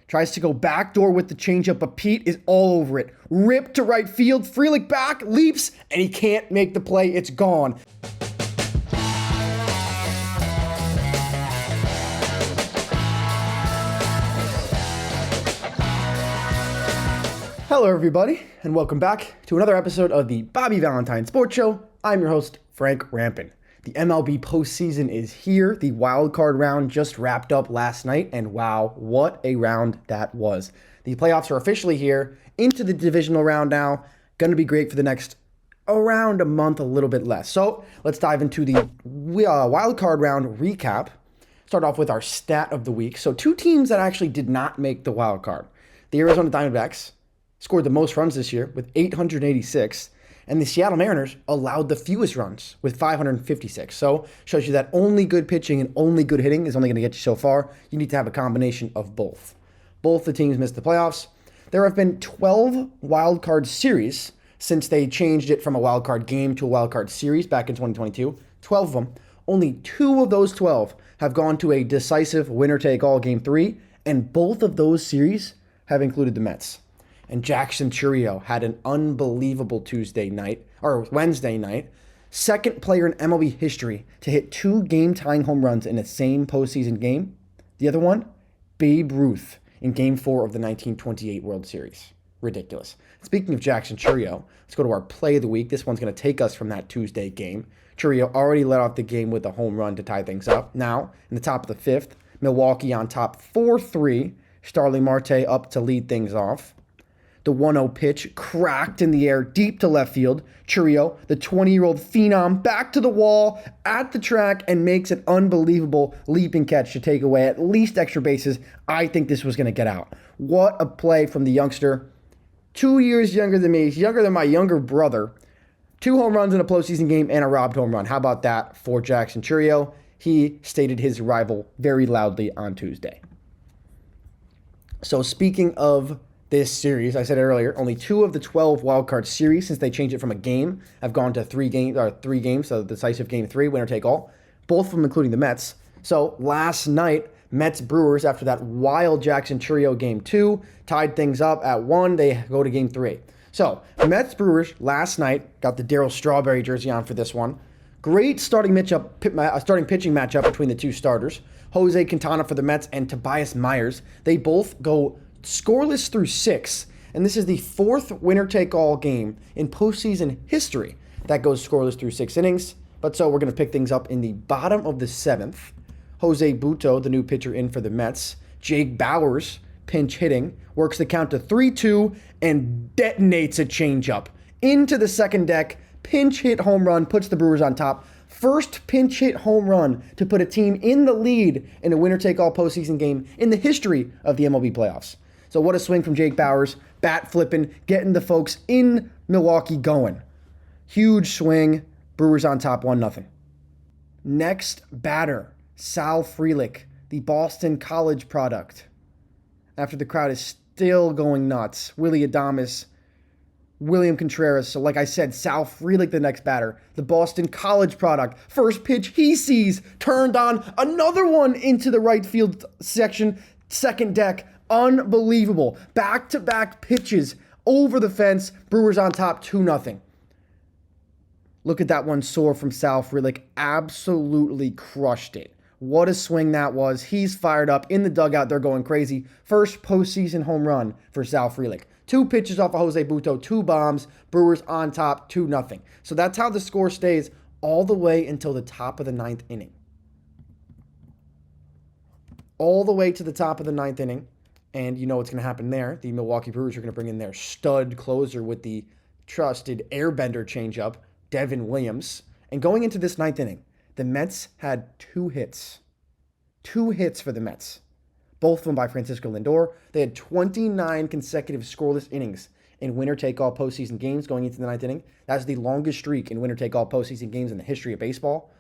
Tries to go backdoor with the changeup, but Pete is all over it. Ripped to right field. Frelick back, leaps, and he can't make the play. It's gone. Hello, everybody, and welcome back to another episode of the Bobby Valentine Sports Show. I'm your host, Frank Rampin. The MLB postseason is here. The wild card round just wrapped up last night, and wow, what a round that was. The playoffs are officially here, into the divisional round now. Going to be great for the next around a month, a little bit less. So let's dive into the wild card round recap. Start off with our stat of the week. So two teams that actually did not make the wild card. The Arizona Diamondbacks scored the most runs this year with 886. And the Seattle Mariners allowed the fewest runs with 556. So shows you that only good pitching and only good hitting is only going to get you so far. You need to have a combination of both. Both the teams missed the playoffs. There have been 12 wild card series since they changed it from a wild card game to a wild card series back in 2022. 12 of them. Only 2 of those 12 have gone to a decisive winner-take-all Game 3, and both of those series have included the Mets. And Jackson Chourio had an unbelievable Wednesday night. Second player in MLB history to hit 2 game-tying home runs in the same postseason game. The other one, Babe Ruth in Game 4 of the 1928 World Series. Ridiculous. Speaking of Jackson Chourio, let's go to our play of the week. This one's going to take us from that Tuesday game. Chourio already led off the game with a home run to tie things up. Now, in the top of the 5th, Milwaukee on top 4-3. Starling Marte up to lead things off. The 1-0 pitch cracked in the air deep to left field. Chourio, the 20-year-old phenom, back to the wall at the track and makes an unbelievable leaping catch to take away at least extra bases. I think this was going to get out. What a play from the youngster. 2 years younger than me. He's younger than my younger brother. 2 home runs in a postseason game and a robbed home run. How about that for Jackson Chourio? He stated his rival very loudly on Tuesday. So speaking of this series, I said it earlier, only 2 of the 12 wildcard series since they changed it from a game have gone to 3 games, so decisive Game 3, winner take all. Both of them including the Mets. So last night, Mets-Brewers, after that wild Jackson Chourio Game 2, tied things up at 1. They go to Game 3. So Mets-Brewers last night, got the Darryl Strawberry jersey on for this one. Great starting pitching matchup between the 2 starters. Jose Quintana for the Mets and Tobias Myers. They both go scoreless through 6, and this is the 4th winner-take-all game in postseason history that goes scoreless through 6 innings. But so we're going to pick things up in the bottom of the 7th. Jose Butto, the new pitcher in for the Mets. Jake Bauers, pinch hitting, works the count to 3-2 and detonates a changeup into the second deck. Pinch hit home run, puts the Brewers on top. First pinch hit home run to put a team in the lead in a winner-take-all postseason game in the history of the MLB playoffs. So what a swing from Jake Bauers, bat flipping, getting the folks in Milwaukee going. Huge swing, Brewers on top 1-0. Next batter, Sal Frelick, the Boston College product. After the crowd is still going nuts, Willy Adames, William Contreras. So like I said, Sal Frelick the next batter, the Boston College product. First pitch he sees, turned on, another one into the right field section, second deck. Unbelievable. Back-to-back pitches over the fence. Brewers on top 2-0. Look at that one soar from Sal Frelick. Absolutely crushed it. What a swing that was. He's fired up in the dugout. They're going crazy. First postseason home run for Sal Frelick. 2 pitches off of Jose Butto, 2 bombs. Brewers on top 2-0. So that's how the score stays all the way until the top of the 9th inning. All the way to the top of the 9th inning. And you know what's going to happen there. The Milwaukee Brewers are going to bring in their stud closer with the trusted airbender changeup, Devin Williams. And going into this 9th inning, the Mets had 2 hits. 2 hits for the Mets. Both of them by Francisco Lindor. They had 29 consecutive scoreless innings in winner-take-all postseason games going into the 9th inning. That's the longest streak in winner-take-all postseason games in the history of baseball.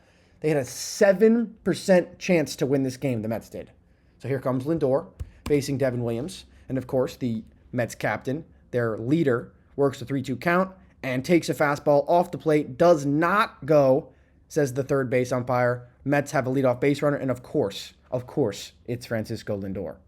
They had a 7% chance to win this game, the Mets did. So here comes Lindor facing Devin Williams. And of course, the Mets captain, their leader, works the 3-2 count and takes a fastball off the plate. Does not go, says the third base umpire. Mets have a leadoff base runner. And of course, it's Francisco Lindor.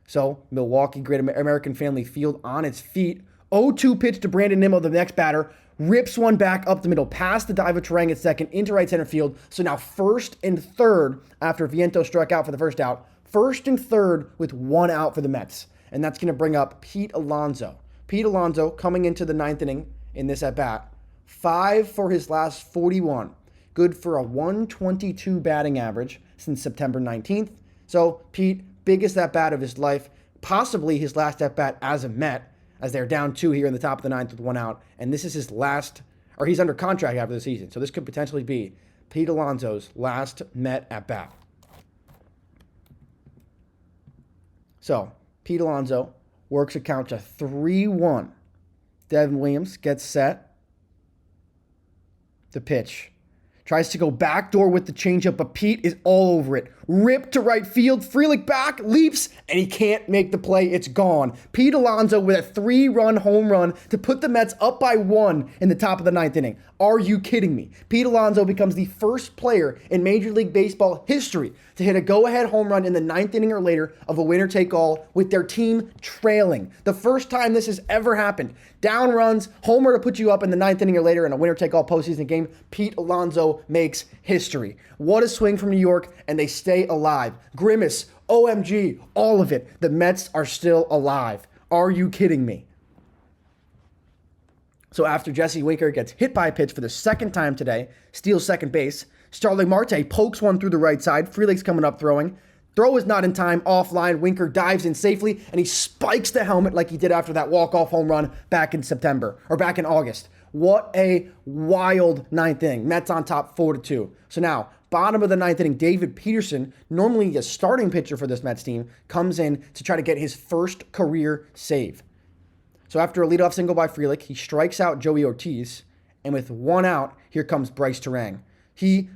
So Milwaukee, Great American Family Field on its feet. 0-2 pitch to Brandon Nimmo, the next batter. Rips one back up the middle, past the dive of Terang at second, into right center field. So now first and third after Vientos struck out for the first out. First and third with one out for the Mets. And that's going to bring up Pete Alonso. Pete Alonso coming into the ninth inning in this at-bat. 5 for his last 41. Good for a 122 batting average since September 19th. So Pete, biggest at-bat of his life, possibly his last at-bat as a Met, as they're down 2 here in the top of the ninth with one out. And this is his last, or he's under contract after the season. So this could potentially be Pete Alonso's last Met at-bat. So Pete Alonso works a count to 3-1. Devin Williams gets set. The pitch. Tries to go backdoor with the changeup, but Pete is all over it. Ripped to right field. Frelick back, leaps, and he can't make the play. It's gone. Pete Alonso with a 3-run home run to put the Mets up by 1 in the top of the ninth inning. Are you kidding me? Pete Alonso becomes the first player in Major League Baseball history to hit a go-ahead home run in the ninth inning or later of a winner-take-all with their team trailing. The first time this has ever happened. Down runs, homer to put you up in the ninth inning or later in a winner-take-all postseason game. Pete Alonso makes history. What a swing from New York, and they stay alive. Grimace, OMG, all of it. The Mets are still alive. Are you kidding me? So after Jesse Winker gets hit by a pitch for the second time today, steals second base, Starling Marte pokes one through the right side. Frelick's coming up throwing. Throw is not in time, offline. Winker dives in safely, and he spikes the helmet like he did after that walk-off home run back in August. What a wild ninth inning. Mets on top 4-2. So now, bottom of the ninth inning, David Peterson, normally a starting pitcher for this Mets team, comes in to try to get his first career save. So after a leadoff single by Frelick, he strikes out Joey Ortiz, and with one out, here comes Bryce Terang. He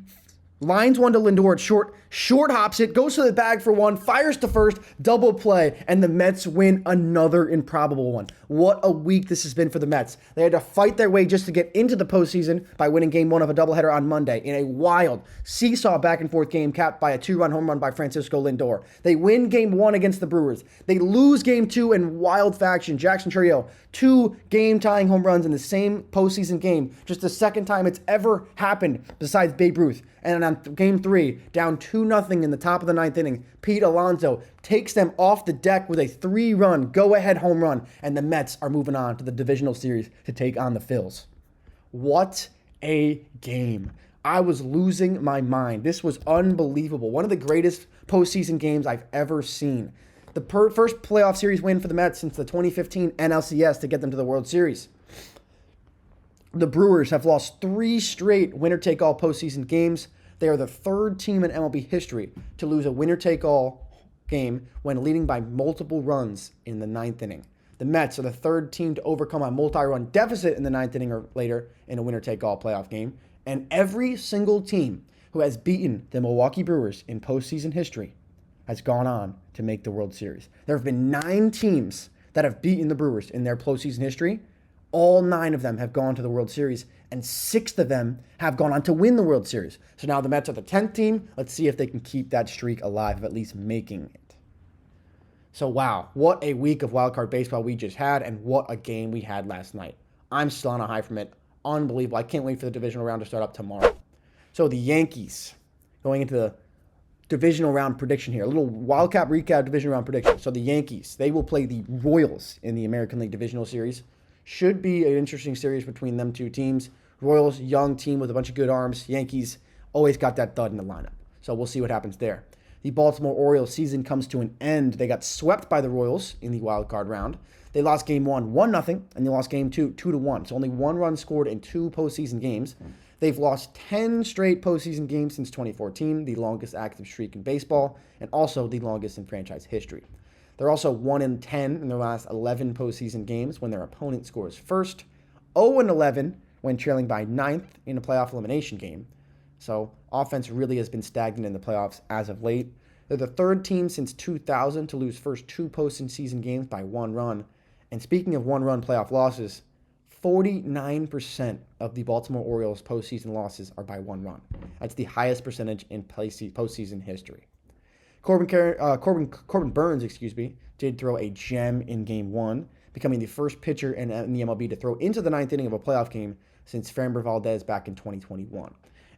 lines one to Lindor at short hops it, goes to the bag for one, fires to first, double play, and the Mets win another improbable one. What a week this has been for the Mets. They had to fight their way just to get into the postseason by winning game 1 of a doubleheader on Monday in a wild seesaw back-and-forth game capped by a 2-run home run by Francisco Lindor. They win game 1 against the Brewers. They lose game 2 in wild fashion. Jackson Chourio, 2 game-tying home runs in the same postseason game, just the second time it's ever happened besides Babe Ruth. And on game 3, down 2-0 in the top of the ninth inning, Pete Alonso takes them off the deck with a 3-run go-ahead home run, and the Mets are moving on to the divisional series to take on the Phils. What a game. I was losing my mind. This was unbelievable. One of the greatest postseason games I've ever seen. The first playoff series win for the Mets since the 2015 NLCS to get them to the World Series. The Brewers have lost 3 straight winner-take-all postseason games. They are the 3rd team in MLB history to lose a winner-take-all game when leading by multiple runs in the ninth inning. The Mets are the 3rd team to overcome a multi-run deficit in the ninth inning or later in a winner-take-all playoff game. And every single team who has beaten the Milwaukee Brewers in postseason history has gone on to make the World Series. There have been 9 teams that have beaten the Brewers in their postseason history. All 9 of them have gone to the World Series, and 6 of them have gone on to win the World Series. So now the Mets are the 10th team. Let's see if they can keep that streak alive of at least making it. So wow, what a week of wildcard baseball we just had, and what a game we had last night. I'm still on a high from it. Unbelievable. I can't wait for the divisional round to start up tomorrow. So the Yankees, going into the divisional round prediction here. A little wildcat recap divisional round prediction. So the Yankees, they will play the Royals in the American League Divisional Series. Should be an interesting series between them 2 teams. Royals, young team with a bunch of good arms. Yankees always got that dud in the lineup. So we'll see what happens there. The Baltimore Orioles season comes to an end. They got swept by the Royals in the wild card round. They lost game 1, 1-0, and they lost game 2, 2-1. So only 1 run scored in 2 postseason games. They've lost 10 straight postseason games since 2014, the longest active streak in baseball, and also the longest in franchise history. They're also 1-10 in their last 11 postseason games when their opponent scores first, 0-11 when trailing by 9th in a playoff elimination game. So offense really has been stagnant in the playoffs as of late. They're the 3rd team since 2000 to lose first 2 postseason games by 1 run. And speaking of 1-run playoff losses, 49% of the Baltimore Orioles postseason losses are by 1 run. That's the highest percentage in postseason history. Corbin Burns, did throw a gem in Game 1, becoming the first pitcher in the MLB to throw into the ninth inning of a playoff game since Framber Valdez back in 2021.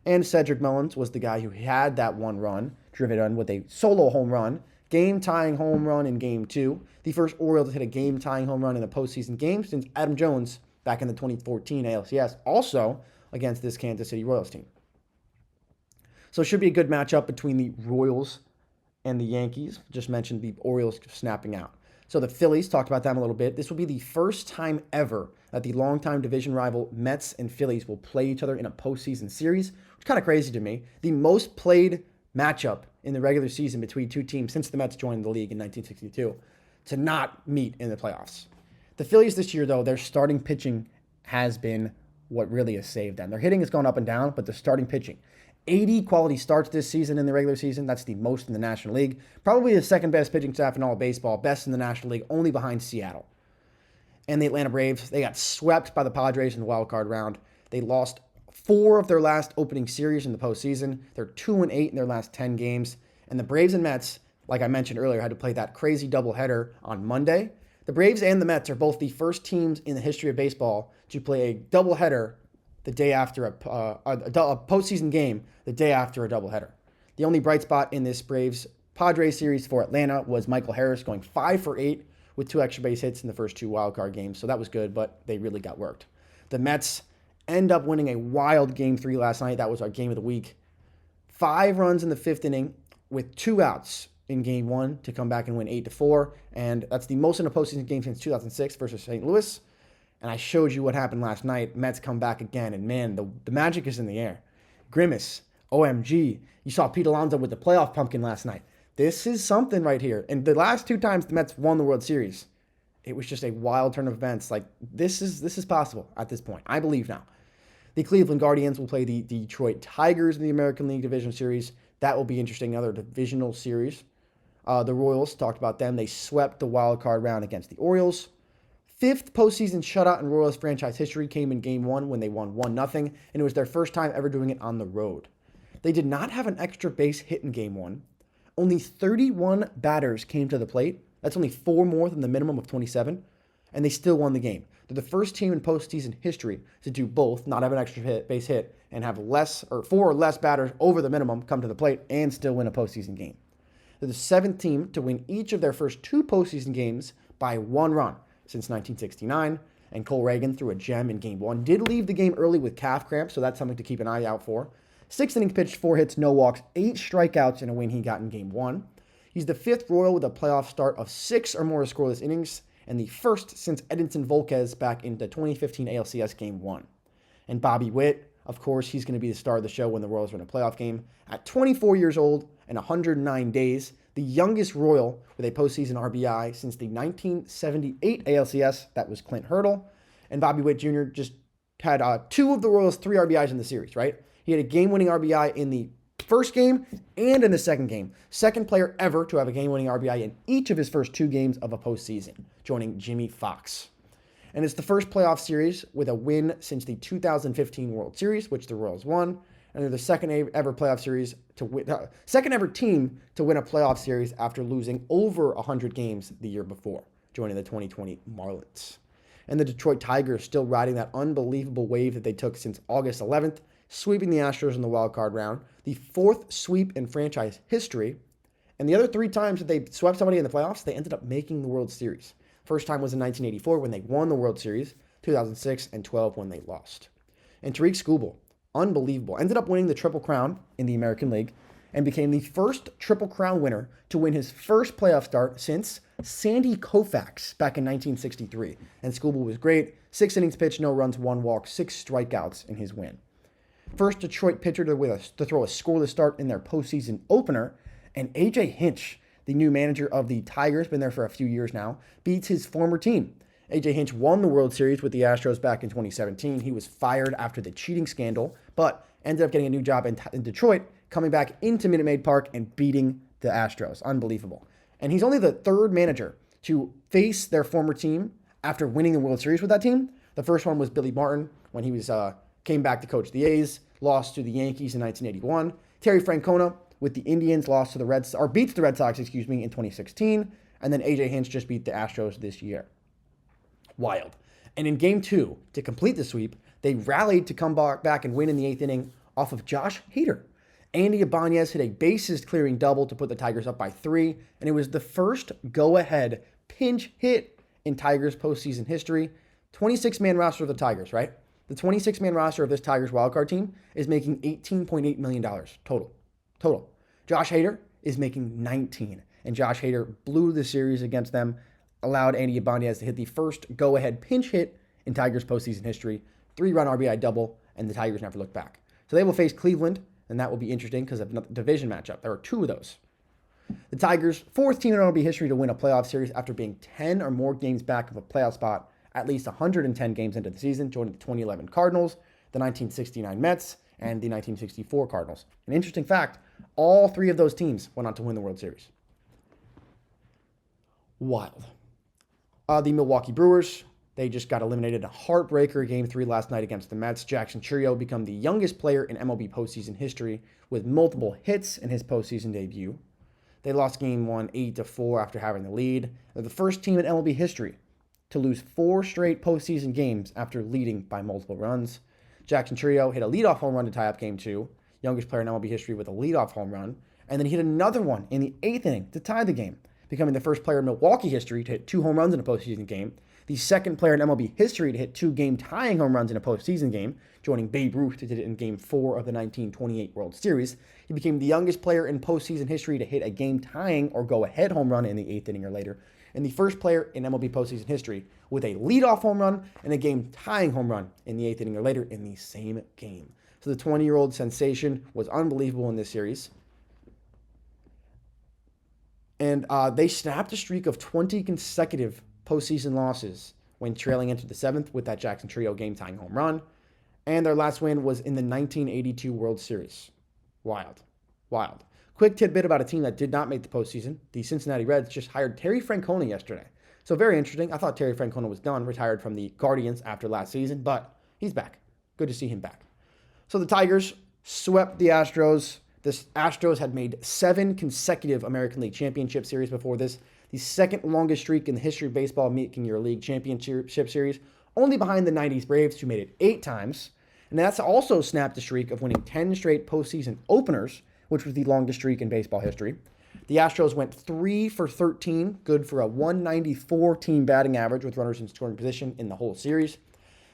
And Cedric Mullins was the guy who had that one run, driven in with a solo home run, game-tying home run in Game 2, the first Oriole to hit a game-tying home run in a postseason game since Adam Jones back in the 2014 ALCS, also against this Kansas City Royals team. So it should be a good matchup between the Royals and the Yankees. Just mentioned the Orioles snapping out. So the Phillies, talked about them a little bit. This will be the first time ever that the longtime division rival Mets and Phillies will play each other in a postseason series, which is kind of crazy to me. The most played matchup in the regular season between two teams since the Mets joined the league in 1962 to not meet in the playoffs. The Phillies this year, though, their starting pitching has been what really has saved them. Their hitting has gone up and down, but their starting pitching. 80 quality starts this season in the regular season. That's the most in the National League. Probably the second best pitching staff in all of baseball. Best in the National League, only behind Seattle. And the Atlanta Braves, they got swept by the Padres in the wild card round. They lost 4 of their last opening series in the postseason. They're 2-8 in their last 10 games. And the Braves and Mets, like I mentioned earlier, had to play that crazy doubleheader on Monday. The Braves and the Mets are both the first teams in the history of baseball to play a doubleheader the day after a postseason game the day after a doubleheader. The only bright spot in this Braves-Padres series for Atlanta was Michael Harris going 5 for 8 with 2 extra base hits in the first 2 wildcard games, so that was good, but they really got worked. The Mets end up winning a wild Game 3 last night. That was our game of the week. 5 runs in the 5th inning with 2 outs in Game 1 to come back and win 8-4, and that's the most in a postseason game since 2006 versus St. Louis. And I showed you what happened last night. Mets come back again, and man, the magic is in the air. Grimace, OMG. You saw Pete Alonso with the playoff pumpkin last night. This is something right here. And the last 2 times the Mets won the World Series, it was just a wild turn of events. Like, this is possible at this point. I believe now. The Cleveland Guardians will play the Detroit Tigers in the American League Division Series. That will be interesting, another divisional series. The Royals, talked about them. They swept the wild card round against the Orioles. 5th postseason shutout in Royals franchise history came in Game 1 when they won 1-0, and it was their first time ever doing it on the road. They did not have an extra base hit in Game 1. Only 31 batters came to the plate. That's only 4 more than the minimum of 27, and they still won the game. They're the first team in postseason history to do both, not have an extra base hit, and have 4 or less batters over the minimum come to the plate and still win a postseason game. They're the 7th team to win each of their first 2 postseason games by 1 run since 1969, and Cole Reagan threw a gem in Game 1. Did leave the game early with calf cramp, so that's something to keep an eye out for. 6 innings pitched, 4 hits, no walks, 8 strikeouts in a win he got in Game 1. He's the 5th Royal with a playoff start of 6 or more scoreless innings, and the first since Edinson Volquez back in the 2015 ALCS Game 1. And Bobby Witt, of course, he's going to be the star of the show when the Royals win a playoff game. At 24 years old and 109 days, the youngest Royal with a postseason RBI since the 1978 ALCS. That was Clint Hurdle. And Bobby Witt Jr. just had 2 of the Royals' 3 RBIs in the series, right? He had a game-winning RBI in the first game and in the second game. Second player ever to have a game-winning RBI in each of his first 2 games of a postseason, joining Jimmy Fox. And it's the first playoff series with a win since the 2015 World Series, which the Royals won. And they're the second ever playoff series to win, second ever team to win a playoff series after losing over 100 games the year before, joining the 2020 Marlins. And the Detroit Tigers still riding that unbelievable wave that they took since August 11th, sweeping the Astros in the wild card round, the 4th sweep in franchise history. And the other 3 times that they swept somebody in the playoffs, they ended up making the World Series. First time was in 1984 when they won the World Series, 2006 and 12 when they lost. And Tariq Skubal, unbelievable, ended up winning the Triple Crown in the American League and became the first Triple Crown winner to win his first playoff start since Sandy Koufax back in 1963. And Skubal was great. 6 innings pitched, no runs, 1 walk, 6 strikeouts in his win. First Detroit pitcher to throw a scoreless start in their postseason opener. And A.J. Hinch, the new manager of the Tigers, been there for a few years now, beats his former team. A.J. Hinch won the World Series with the Astros back in 2017. He was fired after the cheating scandal, but ended up getting a new job in Detroit, coming back into Minute Maid Park and beating the Astros. Unbelievable. And he's only the 3rd manager to face their former team after winning the World Series with that team. The first one was Billy Martin when he came back to coach the A's, lost to the Yankees in 1981. Terry Francona with the Indians lost to the beats the Red Sox, in 2016, and then AJ Hinch just beat the Astros this year. Wild. And in game 2, to complete the sweep, they rallied to come back and win in the 8th inning off of Josh Hader. Andy Ibanez hit a bases-clearing double to put the Tigers up by 3, and it was the first go-ahead pinch hit in Tigers postseason history. 26-man roster of the Tigers, right? The 26-man roster of this Tigers wildcard team is making $18.8 million total. Josh Hader is making 19, and Josh Hader blew the series against them, allowed Andy Ibanez to hit the first go-ahead pinch hit in Tigers postseason history, 3-run RBI double, and the Tigers never looked back. So they will face Cleveland, and that will be interesting because of a division matchup. There are 2 of those. The Tigers, 4th team in MLB history to win a playoff series after being 10 or more games back of a playoff spot at least 110 games into the season, joining the 2011 Cardinals, the 1969 Mets, and the 1964 Cardinals. An interesting fact, all 3 of those teams went on to win the World Series. Wild. The Milwaukee Brewers, they just got eliminated in a heartbreaker Game 3 last night against the Mets. Jackson Chourio became the youngest player in MLB postseason history with multiple hits in his postseason debut. They lost Game 1 8-4 after having the lead. They're the first team in MLB history to lose 4 straight postseason games after leading by multiple runs. Jackson Chourio hit a leadoff home run to tie up Game 2, youngest player in MLB history with a leadoff home run, and then he hit another one in the 8th inning to tie the game, becoming the first player in Milwaukee history to hit 2 home runs in a postseason game, the second player in MLB history to hit 2 game-tying home runs in a postseason game, joining Babe Ruth, who did it in Game 4 of the 1928 World Series. He became the youngest player in postseason history to hit a game-tying or go-ahead home run in the 8th inning or later, and the first player in MLB postseason history with a leadoff home run and a game-tying home run in the 8th inning or later in the same game. So the 20-year-old sensation was unbelievable in this series. And they snapped a streak of 20 consecutive postseason losses when trailing into the 7th with that Jackson Chourio game-tying home run. And their last win was in the 1982 World Series. Wild. Quick tidbit about a team that did not make the postseason. The Cincinnati Reds just hired Terry Francona yesterday. So very interesting. I thought Terry Francona was done, retired from the Guardians after last season, but he's back. Good to see him back. So the Tigers swept the Astros. The Astros had made 7 consecutive American League Championship Series before this, the second longest streak in the history of baseball making your league championship series, only behind the 90s Braves, who made it 8 times. And that's also snapped the streak of winning 10 straight postseason openers, which was the longest streak in baseball history. The Astros went 3 for 13, good for a 194 team batting average with runners in scoring position in the whole series.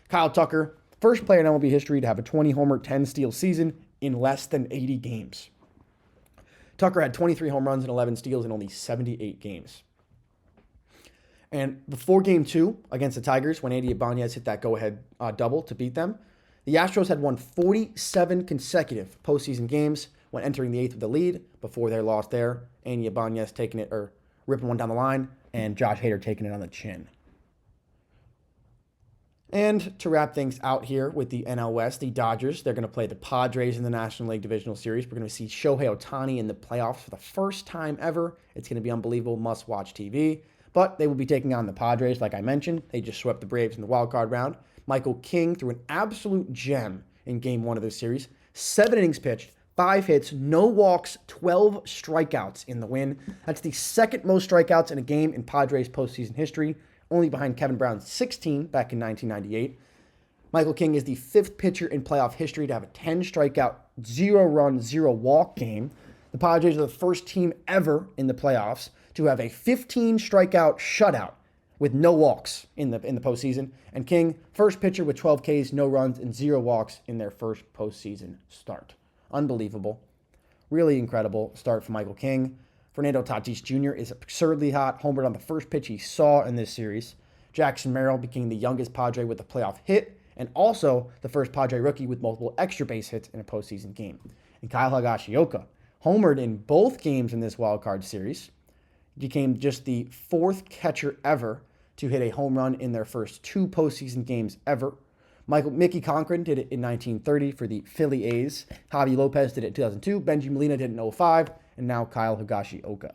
Kyle Tucker, first player in MLB history to have a 20-homer, 10-steal season in less than 80 games. Tucker had 23 home runs and 11 steals in only 78 games. And before Game 2 against the Tigers, when Andy Ibanez hit that go-ahead double to beat them, the Astros had won 47 consecutive postseason games when entering the 8th with the lead before their loss there. Andy Ibanez taking it, or ripping one down the line, and Josh Hader taking it on the chin. And to wrap things out here with the NL West, the Dodgers, they're going to play the Padres in the National League Divisional Series. We're going to see Shohei Ohtani in the playoffs for the first time ever. It's going to be unbelievable, must-watch TV. But they will be taking on the Padres, like I mentioned. They just swept the Braves in the wild card round. Michael King threw an absolute gem in Game 1 of this series. 7 innings pitched, 5 hits, no walks, 12 strikeouts in the win. That's the second most strikeouts in a game in Padres postseason history, only behind Kevin Brown's 16 back in 1998. Michael King is the 5th pitcher in playoff history to have a 10 strikeout, 0-run, 0-walk game. The Padres are the first team ever in the playoffs to have a 15 strikeout shutout with no walks in the postseason. And King, first pitcher with 12 Ks, no runs, and 0 walks in their first postseason start. Unbelievable. Really incredible start for Michael King. Fernando Tatis Jr. is absurdly hot, homered on the first pitch he saw in this series. Jackson Merrill became the youngest Padre with a playoff hit, and also the first Padre rookie with multiple extra base hits in a postseason game. And Kyle Higashioka homered in both games in this wildcard series. Became just the 4th catcher ever to hit a home run in their first 2 postseason games ever. Mickey Cochran did it in 1930 for the Philly A's. Javi Lopez did it in 2002. Benji Molina did it in 2005. And now Kyle Higashioka.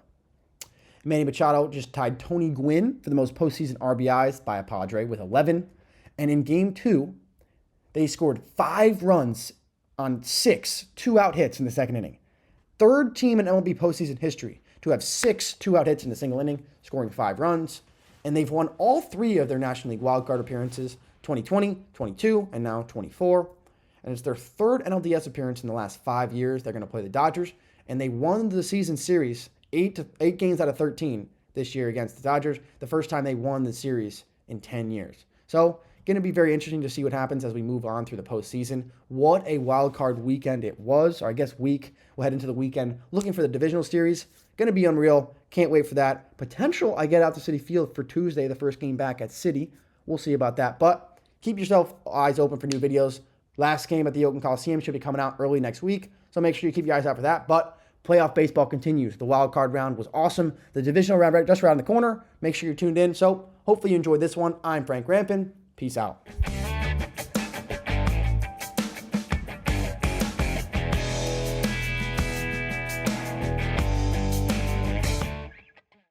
Manny Machado just tied Tony Gwynn for the most postseason RBIs by a Padre with 11. And in Game 2, they scored 5 runs on 6 2-out hits in the second inning. third team in MLB postseason history to have 6 two-out hits in a single inning, scoring 5 runs. And they've won all 3 of their National League wildcard appearances, 2020, 22, and now 24. And it's their third NLDS appearance in the last 5 years. They're going to play the Dodgers, and they won the season series 8 games out of 13 this year against the Dodgers, the first time they won the series in 10 years. So, going to be very interesting to see what happens as we move on through the postseason. What a wild card weekend it was, or I guess week. We'll head into the weekend looking for the divisional series. Going to be unreal. Can't wait for that. Potential I get out to Citi Field for Tuesday, the first game back at Citi. We'll see about that. But keep yourself eyes open for new videos. Last game at the Oakland Coliseum should be coming out early next week, so make sure you keep your eyes out for that. But playoff baseball continues. The wild card round was awesome. The divisional round just around the corner. Make sure you're tuned in. So hopefully you enjoyed this one. I'm Frank Rampin. Peace out.